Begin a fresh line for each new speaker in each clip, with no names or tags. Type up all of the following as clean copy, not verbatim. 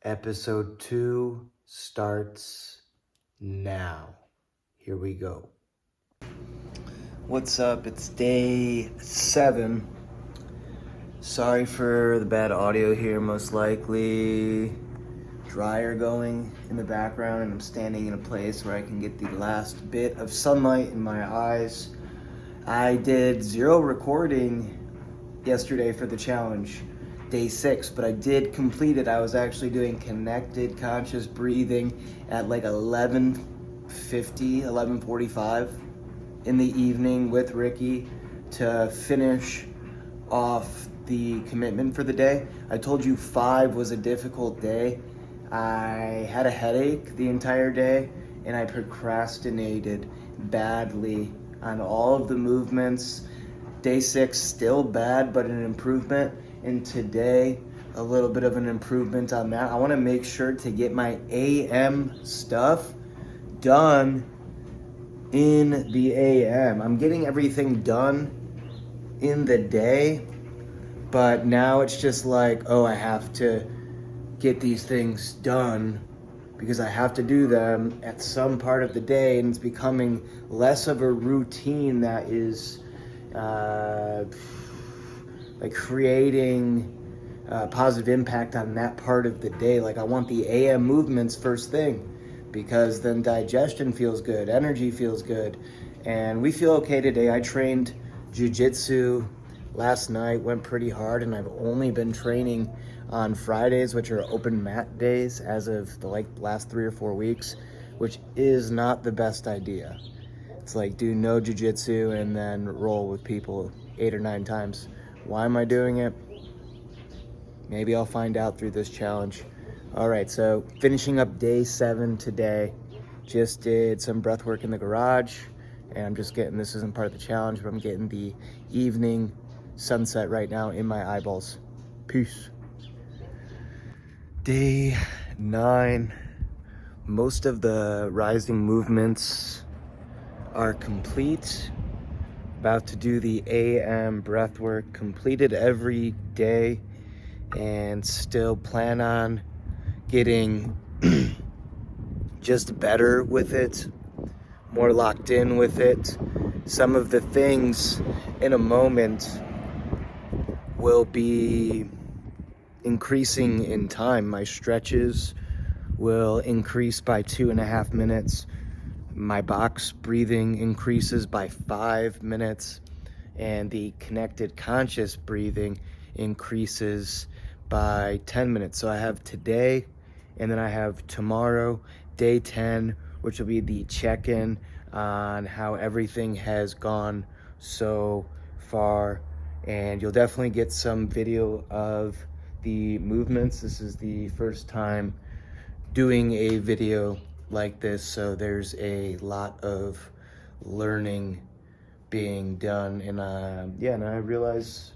Episode 2 starts now. Here we go. What's up? It's day 7. Sorry for the bad audio here, most likely. Dryer going in the background, and I'm standing in a place where I can get the last bit of sunlight in my eyes. I did 0 recording yesterday for the challenge, day 6, but I did complete it. I was actually doing connected conscious breathing at like 11:45 in the evening with Ricky to finish off the commitment for the day. I told you 5 was a difficult day. I had a headache the entire day and I procrastinated badly on all of the movements. Day 6 still bad, but an improvement. And today, a little bit of an improvement on that. I want to make sure to get my AM stuff done in the AM. I'm getting everything done in the day, but now it's just like, oh, I have to get these things done because I have to do them at some part of the day, and it's becoming less of a routine that is like creating a positive impact on that part of the day. Like I want the AM movements first thing because then digestion feels good, energy feels good, and we feel okay today. I trained jiu-jitsu last night, went pretty hard, and I've only been training on Fridays, which are open mat days as of the last 3 or 4 weeks, which is not the best idea. It's like do no jiu-jitsu and then roll with people 8 or 9 times. Why am I doing it? Maybe I'll find out through this challenge. All right, so finishing up day 7 today. Just did some breath work in the garage, and I'm just getting, this isn't part of the challenge, but I'm getting the evening sunset right now in my eyeballs. Peace. Day 9. Most of the rising movements are complete. About to do the AM breath work, completed every day, and still plan on getting just better with it, more locked in with it. Some of the things in a moment will be increasing in time. My stretches will increase by 2.5 minutes. My box breathing increases by 5 minutes, and the connected conscious breathing increases by 10 minutes. So I have today, and then I have tomorrow, day 10, which will be the check-in on how everything has gone so far. And you'll definitely get some video of the movements. This is the first time doing a video like this, so there's a lot of learning being done. And and I realize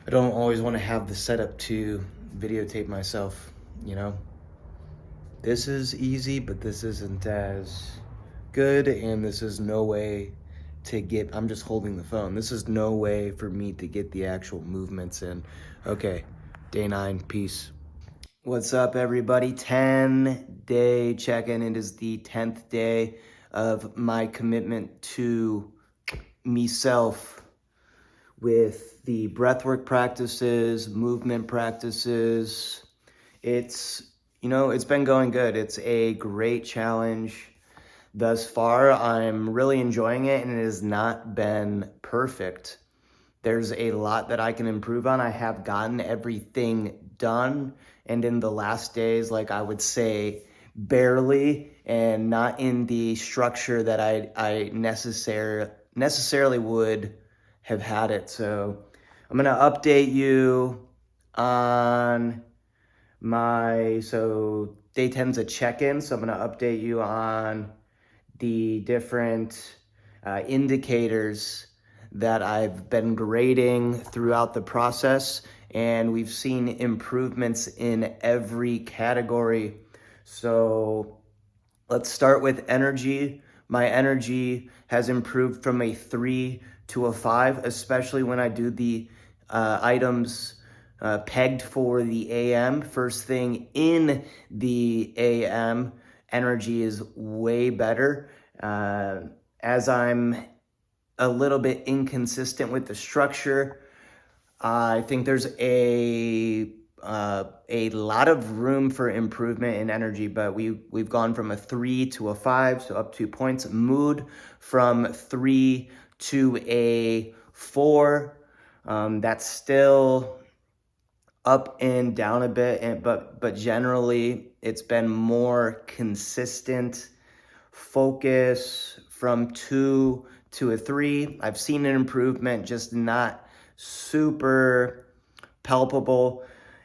I don't always want to have the setup to videotape myself, you know. This is easy, but this isn't as good, and this is no way to get, I'm just holding the phone. This is no way for me to get the actual movements in. Okay, day 9, peace. What's up, everybody? 10-day check-in. It is the 10th day of my commitment to myself with the breathwork practices, movement practices. It's been going good. It's a great challenge thus far. I'm really enjoying it, and it has not been perfect. There's a lot that I can improve on. I have gotten everything done, and in the last days, like I would say, barely, and not in the structure that I necessarily would have had it. So I'm gonna update you on so day 10's a check-in, so I'm gonna update you on the different indicators that I've been grading throughout the process, and we've seen improvements in every category. So let's start with energy. My energy has improved from a 3 to a 5, especially when I do the items pegged for the AM. First thing in the AM, energy is way better. As I'm a little bit inconsistent with the structure, I think there's a lot of room for improvement in energy, but we've gone from a 3 to a 5, so up 2 points. Mood from 3 to a 4. That's still up and down a bit, but generally it's been more consistent. Focus from 2 to a 3. I've seen an improvement, just not super palpable.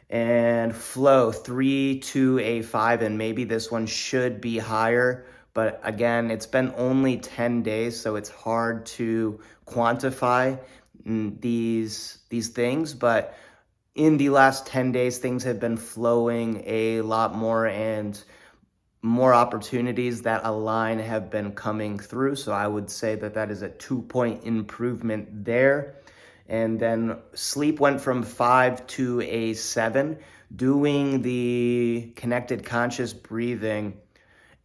And flow 3 to a 5, and maybe this one should be higher, but again, it's been only 10 days, so it's hard to quantify these things. But in the last 10 days, things have been flowing a lot more, and more opportunities that align have been coming through. So I would say that that is a 2-point improvement there. And then sleep went from 5 to a 7. Doing the connected conscious breathing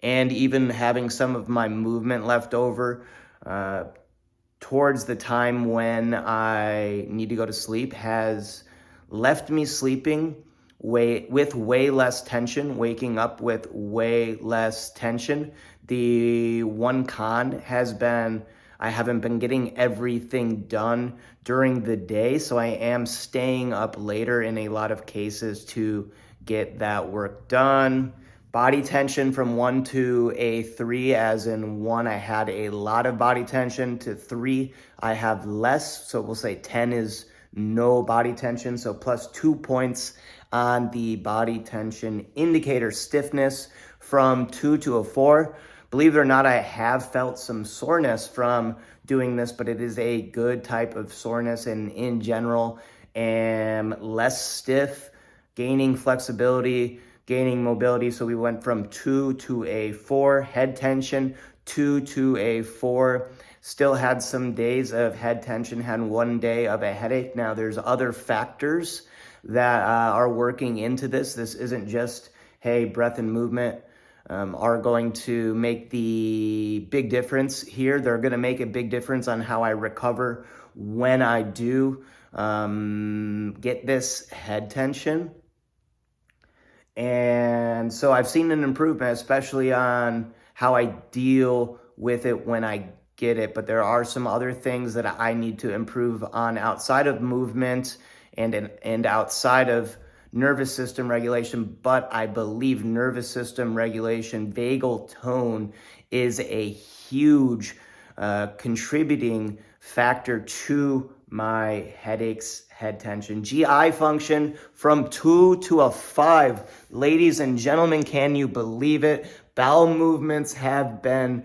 and even having some of my movement left over towards the time when I need to go to sleep has left me sleeping with way less tension, waking up with way less tension. The one con has been I haven't been getting everything done during the day, so I am staying up later in a lot of cases to get that work done. Body tension from 1 to a 3, as in 1, I had a lot of body tension, to 3, I have less. So we'll say 10 is no body tension, so plus 2 points on the body tension indicator. Stiffness from 2 to a 4. Believe it or not, I have felt some soreness from doing this, but it is a good type of soreness, and in general, am less stiff, gaining flexibility, gaining mobility. So we went from 2 to a 4. Head tension, 2 to a 4. Still had some days of head tension, had 1 day of a headache. Now there's other factors that are working into this. This isn't just, hey, breath and movement are going to make the big difference here. They're going to make a big difference on how I recover when I do get this head tension. And so I've seen an improvement, especially on how I deal with it when I get it. But there are some other things that I need to improve on outside of movement and outside of nervous system regulation. But I believe nervous system regulation, vagal tone, is a huge contributing factor to my headaches, head tension. GI function from 2 to a 5. Ladies and gentlemen, can you believe it? Bowel movements have been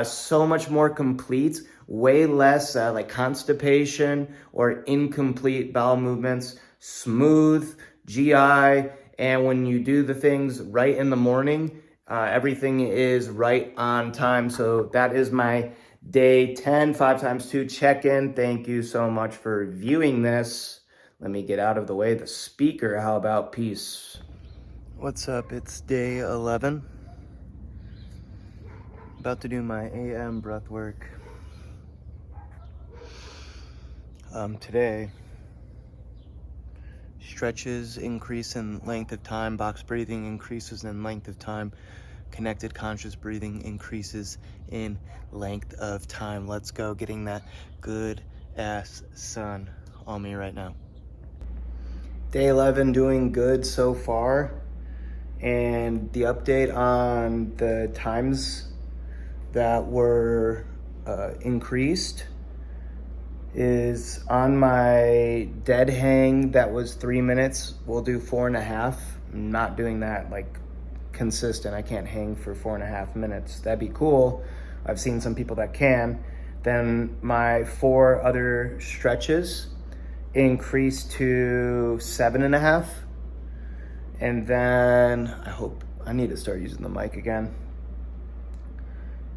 so much more complete, way less like constipation or incomplete bowel movements, smooth GI, and when you do the things right in the morning, everything is right on time. So that is my day 10, 5 times 2 check-in. Thank you so much for viewing this. Let me get out of the way the speaker. How about peace? What's up? It's day 11. About to do my AM breath work. Today, stretches increase in length of time, box breathing increases in length of time, connected conscious breathing increases in length of time. Let's go, getting that good ass sun on me right now. Day 11, doing good so far. And the update on the times that were increased is on my dead hang that was 3 minutes, we'll do 4.5. I'm not doing that like consistent. I can't hang for 4.5 minutes. That'd be cool. I've seen some people that can. Then my 4 other stretches increased to 7.5. And then I need to start using the mic again.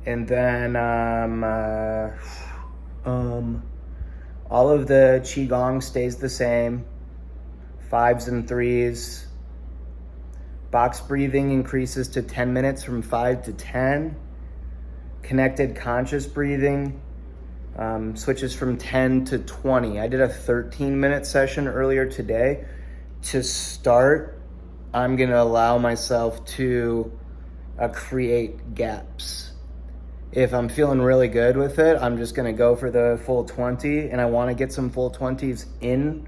And then all of the Qi Gong stays the same. 5s and 3s. Box breathing increases to 10 minutes from 5 to 10. Connected conscious breathing switches from 10 to 20. I did a 13-minute session earlier today. To start, I'm gonna allow myself to create gaps. If I'm feeling really good with it, I'm just gonna go for the full 20, and I wanna get some full 20s in,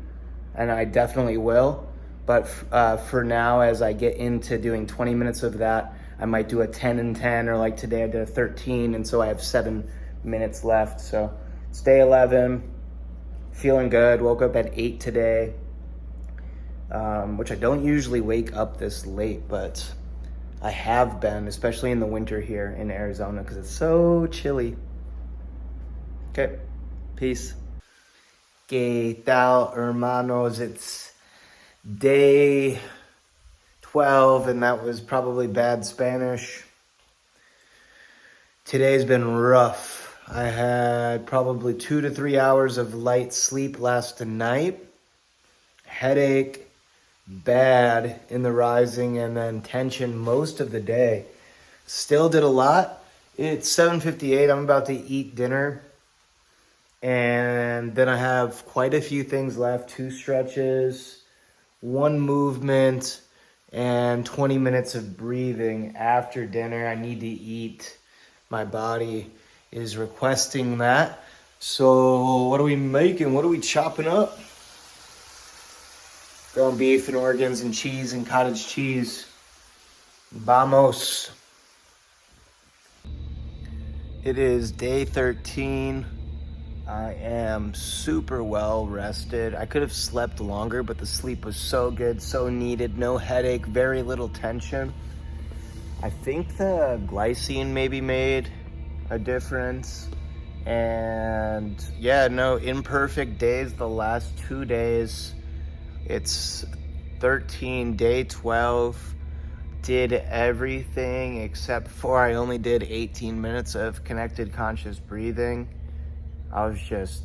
and I definitely will. But for now, as I get into doing 20 minutes of that, I might do a 10 and 10, or like today I did a 13, and so I have 7 minutes left. So it's day 11, feeling good. Woke up at 8 today, which I don't usually wake up this late, but I have been, especially in the winter here in Arizona, because it's so chilly. Okay, peace. ¿Qué tal, hermanos? It's day 12, and that was probably bad Spanish. Today's been rough. I had probably 2 to 3 hours of light sleep last night. Headache, bad in the rising, and then tension most of the day. Still did a lot. It's 7:58. I'm about to eat dinner. And then I have quite a few things left. 2 stretches, 1 movement, and 20 minutes of breathing after dinner. I need to eat. My body is requesting that. So what are we making? What are we chopping up? Ground beef and organs and cheese and cottage cheese. Vamos. It is day 13. I am super well rested. I could have slept longer, but the sleep was so good, so needed. No headache, very little tension. I think the glycine maybe made a difference. And yeah, no, imperfect days the last 2 days. It's 13, day 12. Did everything except for I only did 18 minutes of connected conscious breathing. I was just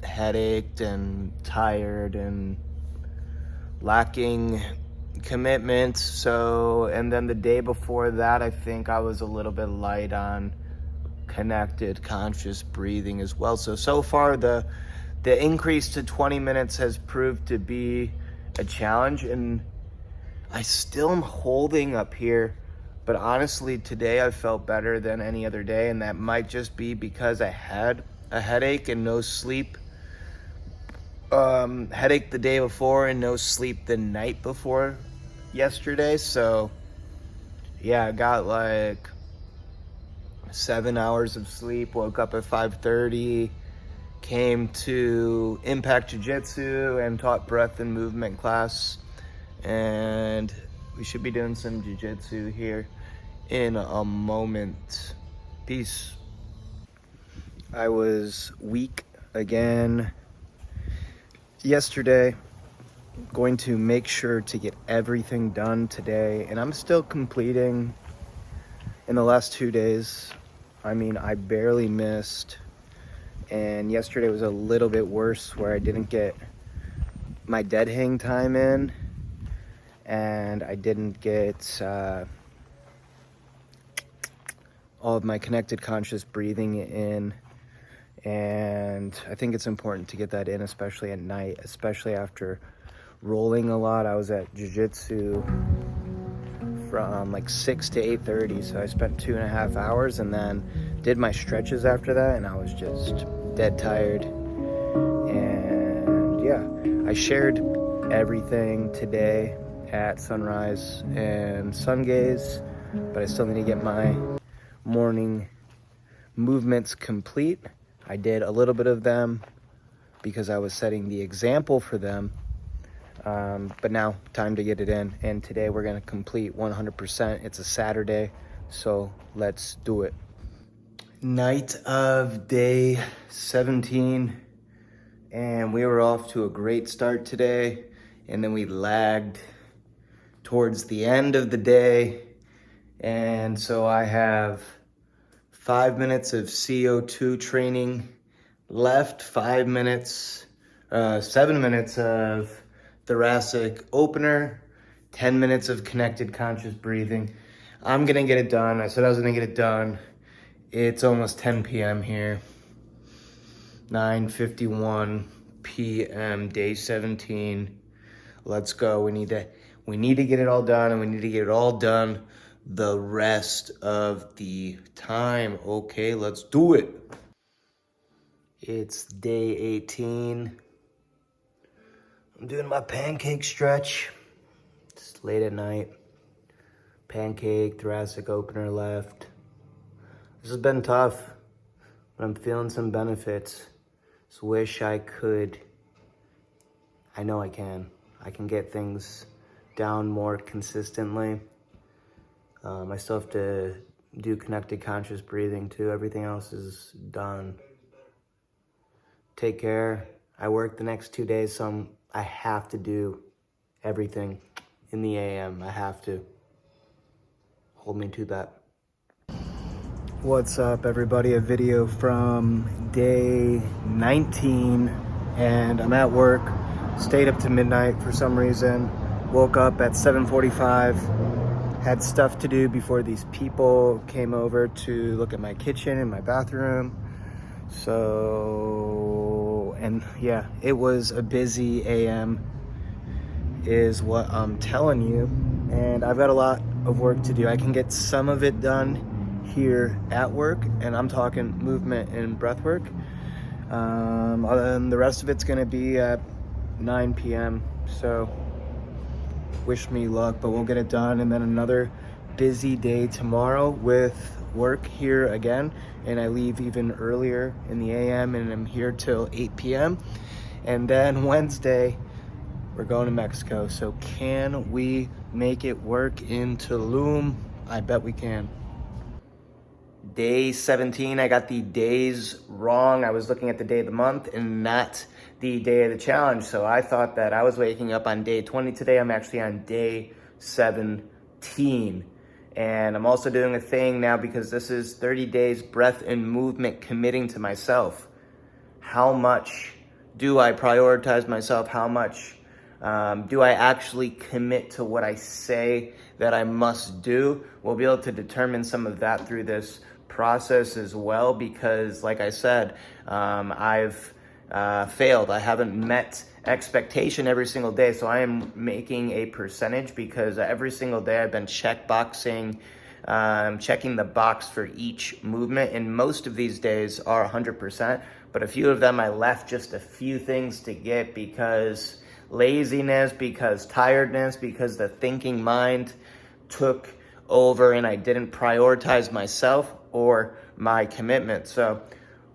headached and tired and lacking commitment. So, and then the day before that, I think I was a little bit light on connected conscious breathing as well. So far the increase to 20 minutes has proved to be a challenge, and I still am holding up here, but honestly today I felt better than any other day, and that might just be because I had a headache and no sleep. Headache the day before and no sleep the night before yesterday. So yeah, I got like 7 hours of sleep, woke up at 5:30, came to Impact Jiu-Jitsu and taught breath and movement class. And we should be doing some jiu-jitsu here in a moment. Peace. I was weak again yesterday. Going to make sure to get everything done today, and I'm still completing in the last 2 days. I mean, I barely missed, and yesterday was a little bit worse where I didn't get my dead hang time in, and I didn't get all of my connected conscious breathing in. And I think it's important to get that in, especially at night, especially after rolling a lot. I was at jiu-jitsu from like 6 to 8:30, so I spent 2.5 hours and then did my stretches after that, and I was just dead tired. And yeah, I shared everything today at sunrise and sun gaze, but I still need to get my morning movements complete. I did a little bit of them because I was setting the example for them, but now time to get it in, and today we're going to complete 100%. It's a Saturday, so let's do it. Night of day 17, and we were off to a great start today, and then we lagged towards the end of the day, and so I have 5 minutes of CO2 training left, 7 minutes of thoracic opener, 10 minutes of connected conscious breathing. I'm gonna get it done. I said I was gonna get it done. It's almost 10 p.m. here. 9:51 p.m. day 17. Let's go. We need to get it all done, and we need to get it all done the rest of the time. Okay, let's do it. It's day 18. I'm doing my pancake stretch. It's late at night. Pancake, thoracic opener left. This has been tough, but I'm feeling some benefits. Just wish I could. I know I can. I can get things down more consistently. I still have to do connected conscious breathing too. Everything else is done. Take care. I work the next 2 days, so I have to do everything in the AM. I have to. Hold me to that. What's up, everybody? A video from day 19, and I'm at work. Stayed up to midnight for some reason. Woke up at 7:45. Had stuff to do before these people came over to look at my kitchen and my bathroom. So, and yeah, it was a busy AM is what I'm telling you. And I've got a lot of work to do. I can get some of it done here at work, and I'm talking movement and breath work. And the rest of it's gonna be at 9 p.m. So wish me luck, but we'll get it done. And then another busy day tomorrow with work here again, and I leave even earlier in the AM, and I'm here till 8 p.m. And then Wednesday we're going to Mexico. So can we make it work in Tulum? I bet we can. Day 17, I got the days wrong. I was looking at the day of the month and not the day of the challenge. So I thought that I was waking up on day 20 today. I'm actually on day 17. And I'm also doing a thing now because this is 30 days breath and movement committing to myself. How much do I prioritize myself? How much do I actually commit to what I say that I must do? We'll be able to determine some of that through this process as well, because like I said, I've failed. I haven't met expectation every single day, so I am making a percentage because every single day I've been checkboxing, checking the box for each movement, and most of these days are 100%, but a few of them I left just a few things to get because laziness, because tiredness, because the thinking mind took over and I didn't prioritize myself or my commitment. So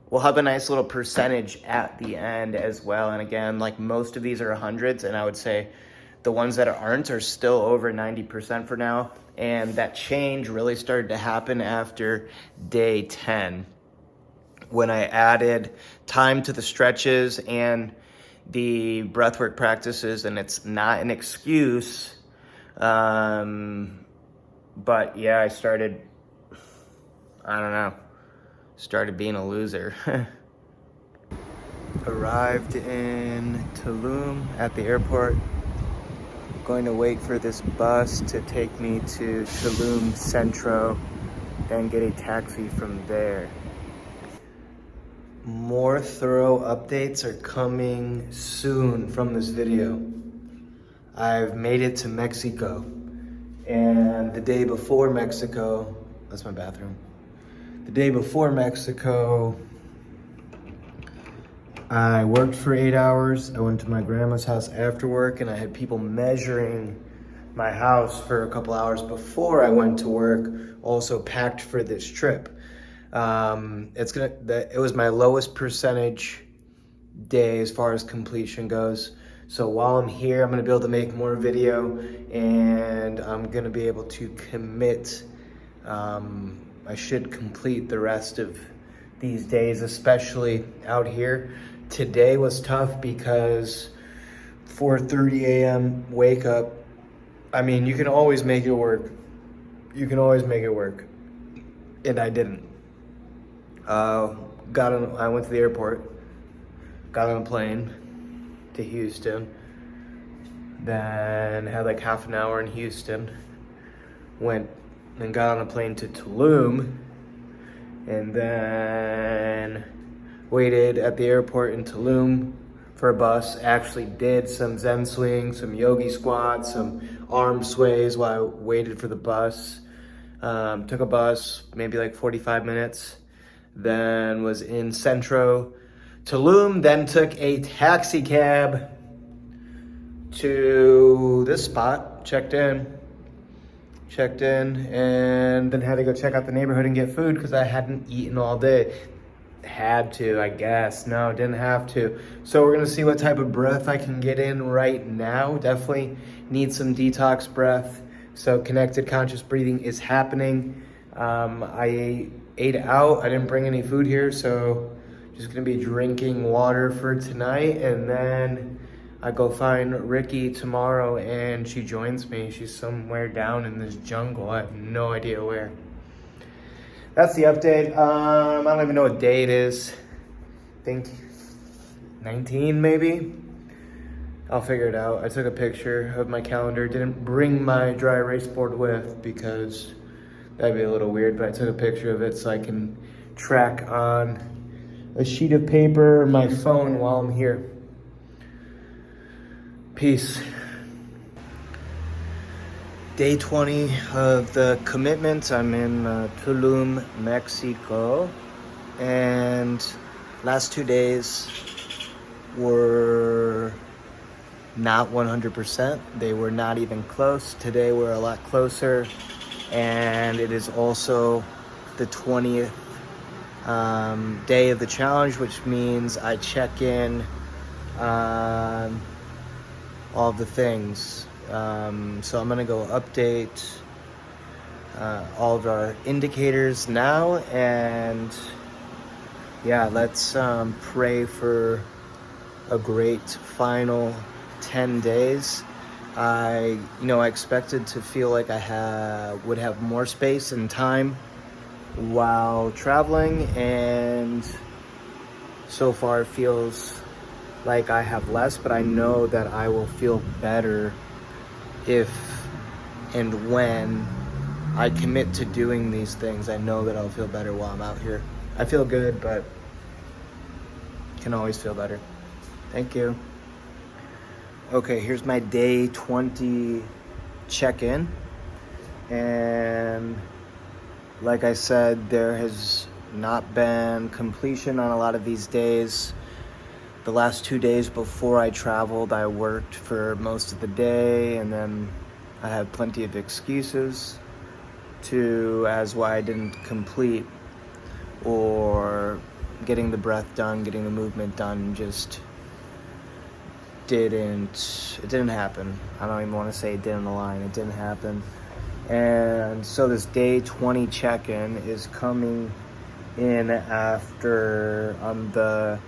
we'll have a nice little percentage at the end as well. And again, like most of these are hundreds, and I would say the ones that aren't are still over 90% for now. And that change really started to happen after day 10 when I added time to the stretches and the breathwork practices, and it's not an excuse. But yeah, I started being a loser. Arrived in Tulum at the airport. Going to wait for this bus to take me to Tulum Centro, then get a taxi from there. More thorough updates are coming soon from this video. I've made it to Mexico, and the day before Mexico, that's my bathroom. The day before Mexico, I worked for 8 hours. I went to my grandma's house after work, and I had people measuring my house for a couple hours before I went to work, also packed for this trip. It was my lowest percentage day as far as completion goes. So while I'm here, I'm gonna be able to make more video, and I'm gonna be able to commit. I should complete the rest of these days, especially out here. Today was tough because 4:30 a.m. wake up. I mean, you can always make it work. You can always make it work. And I didn't. I went to the airport, got on a plane to Houston, then had like half an hour in Houston, went and got on a plane to Tulum, and then waited at the airport in Tulum for a bus. Actually did some Zen swings, some yogi squats, some arm sways while I waited for the bus. Took a bus, maybe like 45 minutes, then was in Centro Tulum, then took a taxi cab to this spot, checked in, and then had to go check out the neighborhood and get food because I hadn't eaten all day. Had to, I guess. No, didn't have to. So we're gonna see what type of breath I can get in right now. Definitely need some detox breath. So connected conscious breathing is happening. I ate out. I didn't bring any food here, so just gonna be drinking water for tonight, and then I go find Ricky tomorrow and she joins me. She's somewhere down in this jungle. I have no idea where. That's the update. I don't even know what day it is. I think 19 maybe. I'll figure it out. I took a picture of my calendar. Didn't bring my dry erase board with because that'd be a little weird, but I took a picture of it so I can track on a sheet of paper or my phone while I'm here. Peace. Day 20 of the commitment. I'm in Tulum, Mexico, and last 2 days were not 100%. They were not even close. Today we're a lot closer, and it is also the 20th day of the challenge, which means I check in on all the things. So I'm gonna go update all of our indicators now, and yeah, let's pray for a great final 10 days. I expected to feel like I would have more space and time while traveling, and so far it feels like I have less, but I know that I will feel better if and when I commit to doing these things. I know that I'll feel better while I'm out here. I feel good, but can always feel better. Thank you. Okay, here's my day 20 check-in. And like I said, there has not been completion on a lot of these days. The last 2 days before I traveled, I worked for most of the day, and then I had plenty of excuses as why I didn't complete, or getting the breath done, getting the movement done, just it didn't happen. I don't even want to say it didn't align. It didn't happen. And so this day 20 check-in is coming in after on the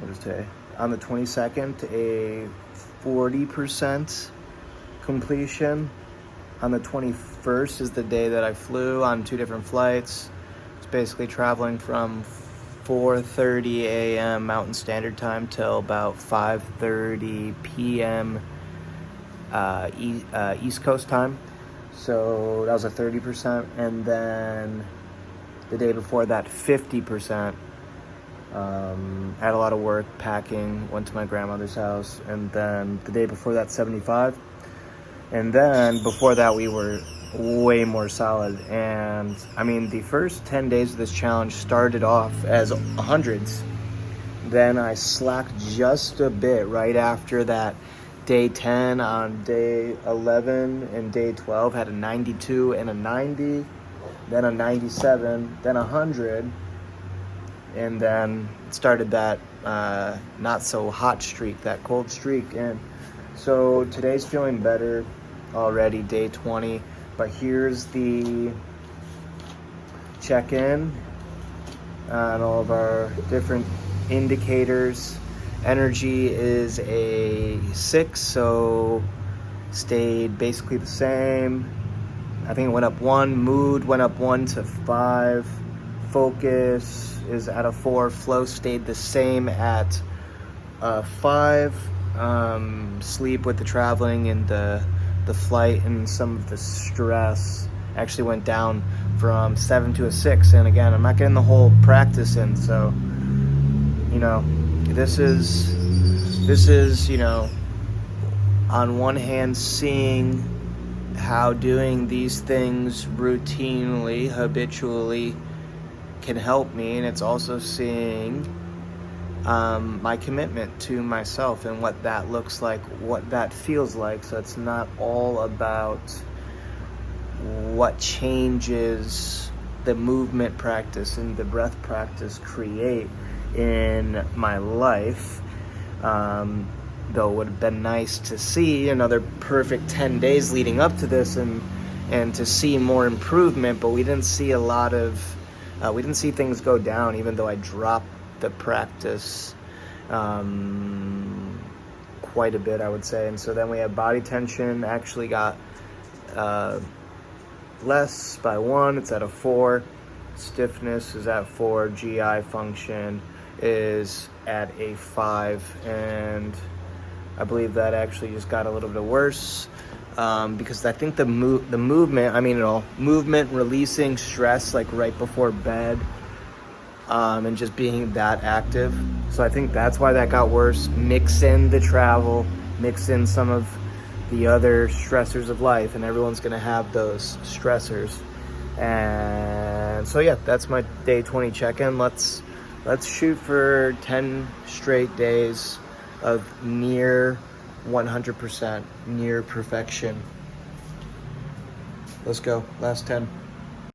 22nd, a 40% completion. On the 21st is the day that I flew on 2 different flights. It's basically traveling from 4:30 a.m. Mountain Standard Time till about 5:30 p.m. East Coast time. So that was a 30%, and then the day before that, 50%. Had a lot of work, packing, went to my grandmother's house, and then the day before that, 75. And then before that, we were way more solid. And I mean, the first 10 days of this challenge started off as 100s. Then I slacked just a bit right after that. Day 10, on day 11 and day 12 had a 92 and a 90, then a 97, then 100. And then started that not so hot streak, that cold streak. And so today's feeling better already, day 20. But here's the check-in on all of our different indicators. Energy is a 6, so stayed basically the same. I think it went up 1. Mood went up 1 to 5. Focus is at a 4. Flow stayed the same at 5. sleep with the traveling and the flight, and some of the stress actually went down from 7 to a 6. And again, I'm not getting the whole practice in, so you know, this is you know, on one hand, seeing how doing these things routinely, habitually can help me, and it's also seeing my commitment to myself and what that looks like, what that feels like. So it's not all about what changes the movement practice and the breath practice create in my life. Though it would have been nice to see another perfect 10 days leading up to this and to see more improvement, but we didn't see a lot of, we didn't see things go down, even though I dropped the practice quite a bit, I would say. And so then we have body tension actually got less by 1. It's at a 4. Stiffness is at 4. GI function is at a 5. And I believe that actually just got a little bit worse because I think the movement, movement, releasing stress like right before bed, and just being that active. So I think that's why that got worse. Mix in the travel, mix in some of the other stressors of life, and everyone's gonna have those stressors. And so yeah, that's my day 20 check-in. Let's shoot for 10 straight days of near 100%, near perfection. Let's go, last 10.